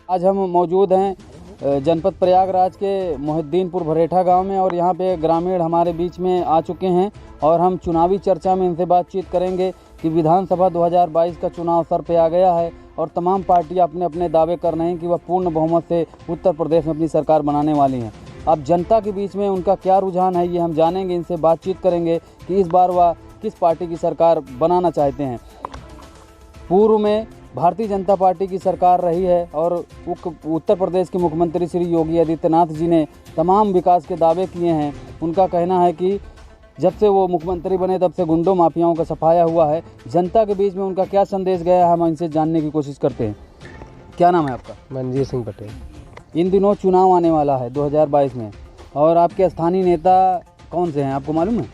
आज हम मौजूद हैं जनपद प्रयागराज के मोहिद्दीनपुर भरेठा गांव में और यहाँ पे ग्रामीण हमारे बीच में आ चुके हैं और हम चुनावी चर्चा में इनसे बातचीत करेंगे कि विधानसभा 2022 का चुनाव सर पे आ गया है और तमाम पार्टियां अपने अपने दावे कर रहे हैं कि वह पूर्ण बहुमत से उत्तर प्रदेश में अपनी सरकार बनाने वाली हैं। अब जनता के बीच में उनका क्या रुझान है ये हम जानेंगे, इनसे बातचीत करेंगे कि इस बार वह किस पार्टी की सरकार बनाना चाहते हैं। पूर्व में भारतीय जनता पार्टी की सरकार रही है और उत्तर प्रदेश के मुख्यमंत्री श्री योगी आदित्यनाथ जी ने तमाम विकास के दावे किए हैं। उनका कहना है कि जब से वो मुख्यमंत्री बने तब से गुंडों माफियाओं का सफाया हुआ है। जनता के बीच में उनका क्या संदेश गया है, हम इनसे जानने की कोशिश करते हैं। क्या नाम है आपका? मंजीत सिंह पटेल। इन दिनों चुनाव आने वाला है 2022 में और आपके स्थानीय नेता कौन से हैं आपको मालूम है?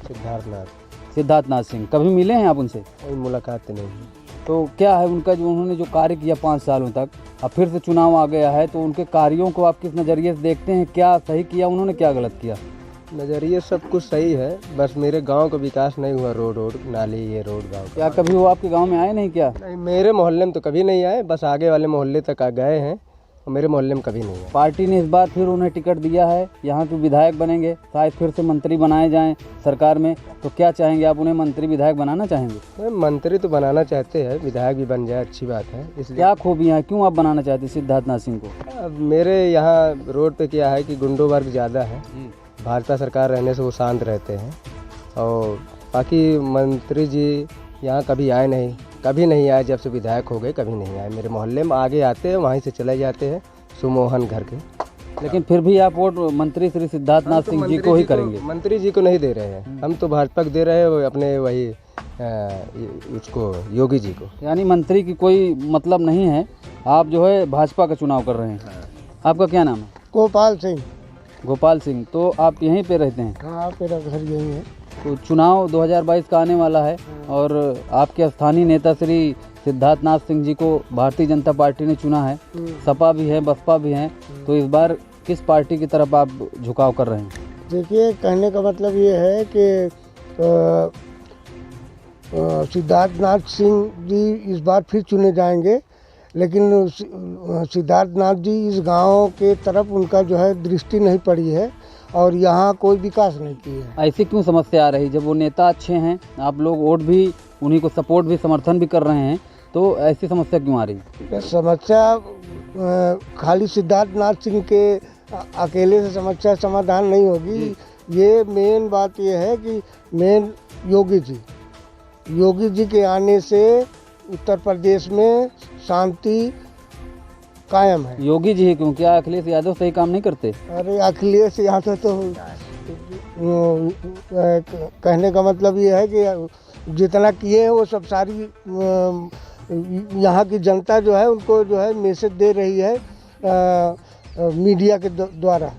सिद्धार्थनाथ सिंह। कभी मिले हैं आप उनसे? कोई मुलाकात नहीं। तो क्या है उनका जो उन्होंने जो कार्य किया 5 सालों तक, अब फिर से चुनाव आ गया है तो उनके कार्यों को आप किस नज़रिए से देखते हैं? क्या सही किया उन्होंने, क्या गलत किया? नज़रिए सब कुछ सही है, बस मेरे गांव का विकास नहीं हुआ। रोड नाली ये रोड गांव क्या कभी वो आपके गांव में आए नहीं क्या? नहीं, मेरे मोहल्ले में तो कभी नहीं आए, बस आगे वाले मोहल्ले तक आ गए हैं और मेरे मोहल्ले में कभी नहीं आए। पार्टी ने इस बार फिर उन्हें टिकट दिया है, यहाँ के विधायक बनेंगे, शायद फिर से मंत्री बनाए जाएं सरकार में, तो क्या चाहेंगे आप? उन्हें मंत्री विधायक बनाना चाहेंगे? मंत्री तो बनाना चाहते हैं, विधायक भी बन जाए अच्छी बात है। इसलिए क्या खूबियाँ हैं, क्यों आप बनाना चाहते हैं सिद्धार्थनाथ सिंह को? अब मेरे यहाँ रोड पे क्या है कि गुंडों वर्ग ज़्यादा है। भाजपा सरकार रहने से वो शांत रहते हैं और बाकी मंत्री जी यहाँ कभी आए नहीं, कभी नहीं आए। जब से विधायक हो गए कभी नहीं आए। मेरे मोहल्ले में आगे आते हैं, वहीं से चले जाते हैं सुमोहन घर के। लेकिन फिर भी आप वोट मंत्री श्री सिद्धार्थनाथ सिंह जी को ही करेंगे? मंत्री जी को नहीं दे रहे हैं, हम तो भाजपा को दे रहे हैं, अपने वही उसको योगी जी को। यानी मंत्री की कोई मतलब नहीं है, आप जो है भाजपा का चुनाव कर रहे हैं। आपका क्या नाम है? गोपाल सिंह। गोपाल सिंह। तो आप यहीं पे रहते हैं? हाँ, मेरा घर यहीं है। तो चुनाव 2022 का आने वाला है और आपके स्थानीय नेता श्री सिद्धार्थनाथ सिंह जी को भारतीय जनता पार्टी ने चुना है, सपा भी है, बसपा भी है, तो इस बार किस पार्टी की तरफ आप झुकाव कर रहे हैं? देखिए, कहने का मतलब ये है कि सिद्धार्थनाथ सिंह जी इस बार फिर चुने जाएंगे, लेकिन सिद्धार्थनाथ जी इस गांव के तरफ उनका जो है दृष्टि नहीं पड़ी है और यहाँ कोई विकास नहीं किया है। ऐसी क्यों समस्या आ रही? जब वो नेता अच्छे हैं, आप लोग वोट भी उन्हीं को सपोर्ट भी समर्थन भी कर रहे हैं, तो ऐसी समस्या क्यों आ रही? समस्या खाली सिद्धार्थनाथ सिंह के अकेले से समस्या समाधान नहीं होगी। ये मेन बात ये है कि मेन योगी जी के आने से उत्तर प्रदेश में शांति कायम है। योगी जी ही क्यों? क्या अखिलेश यादव सही काम नहीं करते? अरे अखिलेश यादव तो कहने का मतलब ये है कि जितना किए हैं वो सब सारी यहाँ की जनता जो है उनको जो है मैसेज दे रही है मीडिया के द्वारा।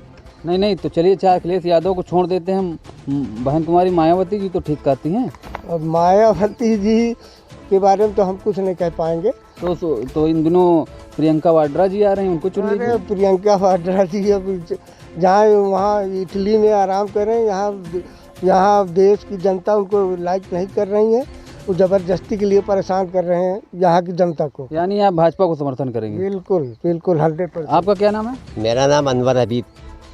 नहीं, तो चलिए, चाहे अखिलेश यादव को छोड़ देते हैं, हम बहन कुमारी मायावती जी तो ठीक कहती हैं। अब मायावती जी के बारे में तो हम कुछ नहीं कह पाएंगे। तो इन दिनों प्रियंका वाड्रा जी आ रही हैं, उनको चुन लीजिए। प्रियंका वाड्रा जी अब जहाँ वहाँ इटली में आराम कर रहे हैं, यहाँ देश की जनता उनको लाइक नहीं कर रही है, वो ज़बरदस्ती के लिए परेशान कर रहे हैं यहाँ की जनता को। यानी आप भाजपा को समर्थन करेंगे? बिल्कुल 100%। आपका क्या नाम है? मेरा नाम अनवर हबीब।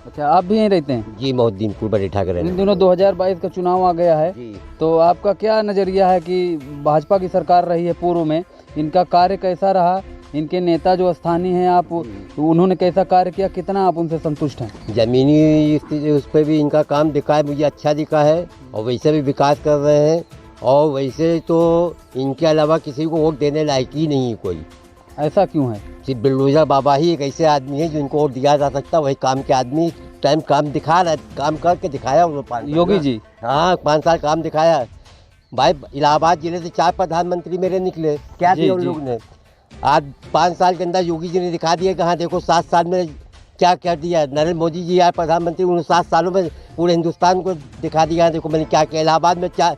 अच्छा, आप भी यहीं रहते हैं? जी, मोहिद्दीनपुर भरेठा के रहने। इन दिनों 2022 का चुनाव आ गया है, तो आपका क्या नज़रिया है कि भाजपा की सरकार रही है पूर्व में, इनका कार्य कैसा रहा? इनके नेता जो स्थानीय हैं, आप उन्होंने कैसा कार्य किया, कितना आप उनसे संतुष्ट हैं? जमीनी स्थिति उस पर भी इनका काम दिखा है, मुझे अच्छा दिखा है और वैसे भी विकास कर रहे हैं और वैसे तो इनके अलावा किसी को वोट देने लायक ही नहीं है कोई। ऐसा क्यों है? सिर्फ बिल्डोजर बाबा ही एक ऐसे आदमी है जिनको वोट दिया जा सकता, वही काम के आदमी टाइम काम दिखा रहा है, काम करके दिखाया उन्होंने। योगी जी? हाँ, 5 साल काम दिखाया भाई। इलाहाबाद जिले से 4 प्रधानमंत्री मेरे निकले, क्या दिया उन लोग ने? आज 5 साल के अंदर योगी जी ने दिखा दिया कि हाँ देखो 7 साल में क्या कर दिया। नरेंद्र मोदी जी आए प्रधानमंत्री, उन्होंने 7 सालों में पूरे हिंदुस्तान को दिखा दिया देखो मैंने क्या किया। इलाहाबाद में क्या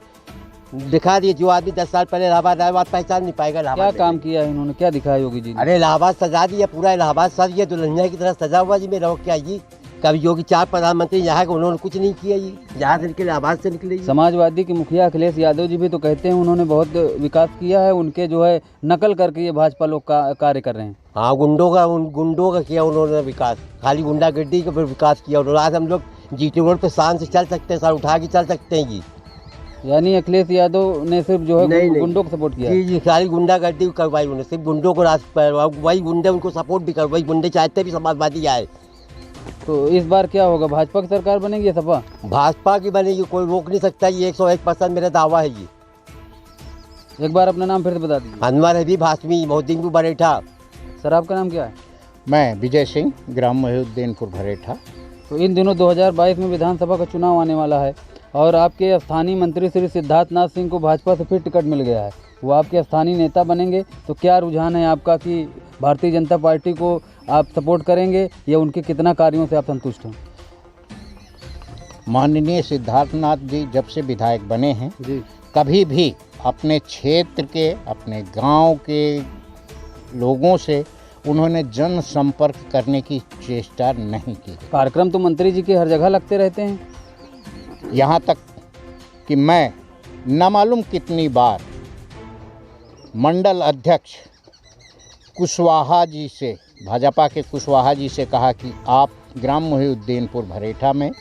दिखा दिए, जो आदमी 10 साल पहले इलाहाबाद आया बात पहचान नहीं पाएगा। क्या काम किया है इन्होंने, क्या दिखाया योगी जी ने? अरे इलाहाबाद सजा दिया, पूरा इलाहाबाद सज गया, दुल्हनिया की तरह सजा हुआ जी मेरा। क्या जी कभी योगी 4 प्रधानमंत्री यहाँ के उन्होंने कुछ नहीं किया जी, जहाँ से निकले आवाज से निकले जी। समाजवादी के मुखिया अखिलेश यादव जी भी तो कहते हैं उन्होंने बहुत विकास किया है, उनके जो है नकल करके ये भाजपा लोग कार्य कर रहे हैं। हाँ, उन गुंडों का किया उन्होंने विकास, खाली गुंडागर्दी का फिर विकास किया उन्होंने। आज हम लोग जीटी रोड पे शान से चल सकते हैं, सर उठा के चल सकते हैं जी। यानी अखिलेश यादव ने सिर्फ जो है नहीं, गुंडों को सपोर्ट किया। जी, खाली गुंडागर्दी करवाई उन्होंने, सिर्फ गुंडों को वही गुंडे उनको सपोर्ट भी कर, वही गुंडे चाहते भी समाजवादी आए। तो इस बार क्या होगा, भाजपा की सरकार बनेगी या सपा? भाजपा की बनेगी, कोई रोक नहीं सकता। ये 101% मेरा दावा है जी। एक बार अपना नाम फिर से बता दीजिए। अनवर हबीब हाशमी, मोहद्दीनपुर भरेठा। सर आपका नाम क्या है? मैं विजय सिंह, ग्राम मोहिउद्दीनपुर भरेठा। तो इन दिनों 2022 में विधानसभा का चुनाव आने वाला है और आपके स्थानीय मंत्री श्री सिद्धार्थनाथ सिंह को भाजपा से फिर टिकट मिल गया है, वो आपके स्थानीय नेता बनेंगे। तो क्या रुझान है आपका कि भारतीय जनता पार्टी को आप सपोर्ट करेंगे या उनके कितना कार्यों से आप संतुष्ट हैं? माननीय सिद्धार्थनाथ जी जब से विधायक बने हैं जी, कभी भी अपने क्षेत्र के, अपने गांव के लोगों से उन्होंने जन संपर्क करने की चेष्टा नहीं की। कार्यक्रम तो मंत्री जी के हर जगह लगते रहते हैं। यहाँ तक कि मैं न मालूम कितनी बार मंडल अध्यक्ष कुशवाहा जी से, भाजपा के कुशवाहा जी से कहा कि आप ग्राम मोहिउद्दीनपुर भरेठा में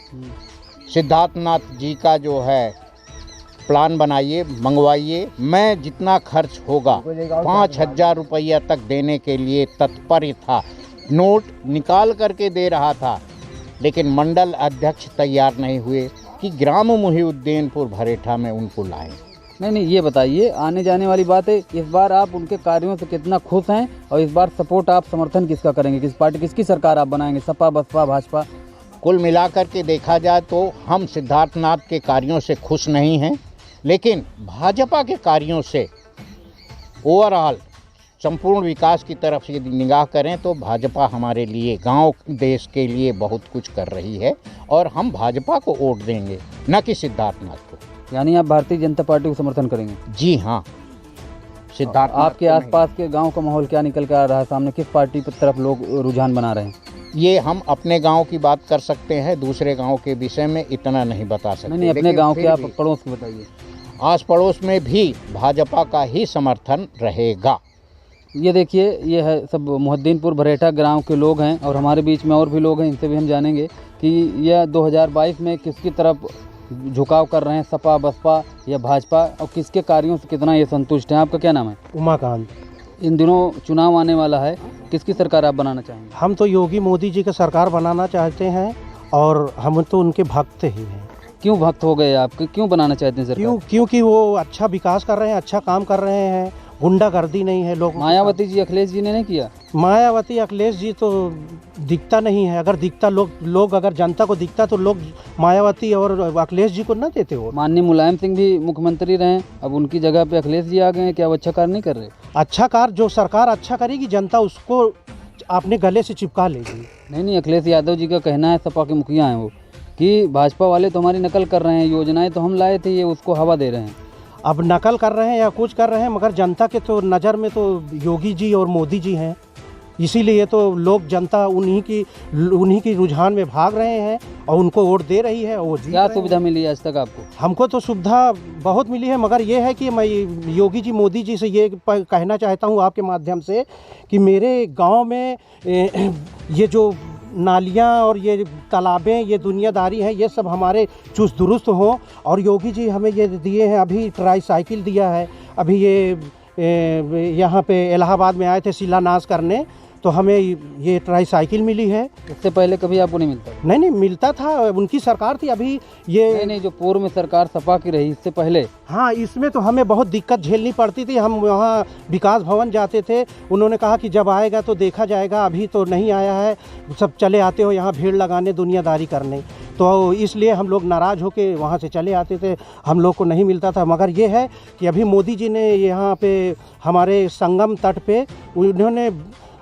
सिद्धार्थनाथ जी का जो है प्लान बनाइए, मंगवाइए। मैं जितना खर्च होगा 5,000 रुपया तक देने के लिए तत्पर था, नोट निकाल करके दे रहा था, लेकिन मंडल अध्यक्ष तैयार नहीं हुए कि ग्राम मोहिउद्दीनपुर भरेठा में उनको लाएं। नहीं, ये बताइए, आने जाने वाली बात है, इस बार आप उनके कार्यों से कितना खुश हैं और इस बार सपोर्ट आप समर्थन किसका करेंगे, किस पार्टी, किसकी सरकार आप बनाएंगे, सपा, बसपा, भाजपा? कुल मिलाकर के देखा जाए तो हम सिद्धार्थनाथ के कार्यों से खुश नहीं हैं, लेकिन भाजपा के कार्यों से ओवरऑल संपूर्ण विकास की तरफ से यदि निगाह करें तो भाजपा हमारे लिए, गांव देश के लिए बहुत कुछ कर रही है और हम भाजपा को वोट देंगे, न कि सिद्धार्थनाथ को। यानी आप भारतीय जनता पार्टी को समर्थन करेंगे? जी हाँ। सिद्धार्थ, आपके आसपास के गांव का माहौल क्या निकल कर आ रहा है सामने, किस पार्टी की तरफ लोग रुझान बना रहे हैं? ये हम अपने गांव की बात कर सकते हैं, दूसरे गांव के विषय में इतना नहीं बता सकते। नहीं, अपने गांव के आप पड़ोस में बताइए। आस पड़ोस में भी भाजपा का ही समर्थन रहेगा। ये देखिए, ये है सब मोहद्दीनपुर भरेठा गांव के लोग हैं और हमारे बीच में और भी लोग हैं, इनसे भी हम जानेंगे कि यह 2022 में किसकी तरफ झुकाव कर रहे हैं, सपा, बसपा या भाजपा, और किसके कार्यों से कितना ये संतुष्ट हैं। आपका क्या नाम है? उमाकांत। इन दिनों चुनाव आने वाला है, किसकी सरकार आप बनाना चाहेंगे? हम तो योगी मोदी जी की सरकार बनाना चाहते हैं और हम तो उनके भक्त ही हैं। क्यों भक्त हो गए आप, क्यों बनाना चाहते हैं सरकार? क्योंकि वो अच्छा विकास कर रहे हैं, अच्छा काम कर रहे हैं, गुंडागर्दी नहीं है लोग। मायावती जी, अखिलेश जी ने नहीं किया? मायावती, अखिलेश जी तो दिखता नहीं है। अगर दिखता लोग अगर जनता को दिखता तो लोग मायावती और अखिलेश जी को ना देते हो। माननीय मुलायम सिंह भी मुख्यमंत्री रहे, अब उनकी जगह पे अखिलेश जी आ गए हैं, क्या वो अच्छा कार्य नहीं कर रहे? अच्छा कार्य जो सरकार अच्छा करेगी जनता उसको अपने गले से चिपका लेगी। नहीं, अखिलेश यादव जी का कहना है, सपा के मुखिया हैं वो, कि भाजपा वाले तो हमारी नकल कर रहे हैं, योजनाएं तो हम लाए थे, ये उसको हवा दे रहे हैं। अब नकल कर रहे हैं या कुछ कर रहे हैं, मगर जनता के तो नज़र में तो योगी जी और मोदी जी हैं, इसीलिए तो लोग, जनता उन्हीं की रुझान में भाग रहे हैं और उनको वोट दे रही है। वो क्या सुविधा मिली आज तक आपको? हमको तो सुविधा बहुत मिली है, मगर ये है कि मैं योगी जी, मोदी जी से ये कहना चाहता हूँ आपके माध्यम से कि मेरे गांव में ये जो नालियाँ और ये तालाबें, ये दुनियादारी है, ये सब हमारे चुस्त दुरुस्त हो। और योगी जी हमें ये दिए हैं, अभी ट्राईसाइकिल दिया है, अभी ये यहाँ पे इलाहाबाद में आए थे शिलान्यास करने, तो हमें ये ट्राईसाइकिल मिली है। इससे पहले कभी आपको नहीं मिलता? नहीं, मिलता था, उनकी सरकार थी। अभी ये नहीं, जो पूर्व में सरकार सपा की रही, इससे पहले। हाँ, इसमें तो हमें बहुत दिक्कत झेलनी पड़ती थी। हम वहाँ विकास भवन जाते थे, उन्होंने कहा कि जब आएगा तो देखा जाएगा, अभी तो नहीं आया है, सब चले आते हो यहाँ भीड़ लगाने, दुनियादारी करने, तो इसलिए हम लोग नाराज़ होकर वहाँ से चले आते थे, हम लोग को नहीं मिलता था। मगर ये है कि अभी मोदी जी ने यहाँ पे हमारे संगम तट पे, उन्होंने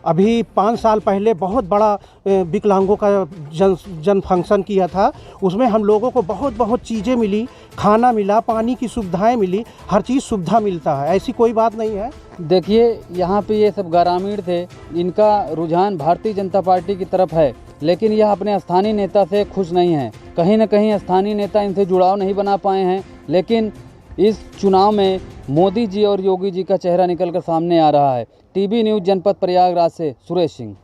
अभी 5 साल पहले बहुत बड़ा विकलांगों का जन फंक्शन किया था। उसमें हम लोगों को बहुत चीज़ें मिली, खाना मिला, पानी की सुविधाएं मिली, हर चीज़ सुविधा मिलता है, ऐसी कोई बात नहीं है। देखिए, यहाँ पे ये सब ग्रामीण थे, इनका रुझान भारतीय जनता पार्टी की तरफ है लेकिन यह अपने स्थानीय नेता से खुश नहीं हैं। कहीं न कहीं स्थानीय नेता इनसे जुड़ाव नहीं बना पाए हैं। लेकिन इस चुनाव में मोदी जी और योगी जी का चेहरा निकल कर सामने आ रहा है। टीवी न्यूज़ जनपद प्रयागराज से सुरेश सिंह।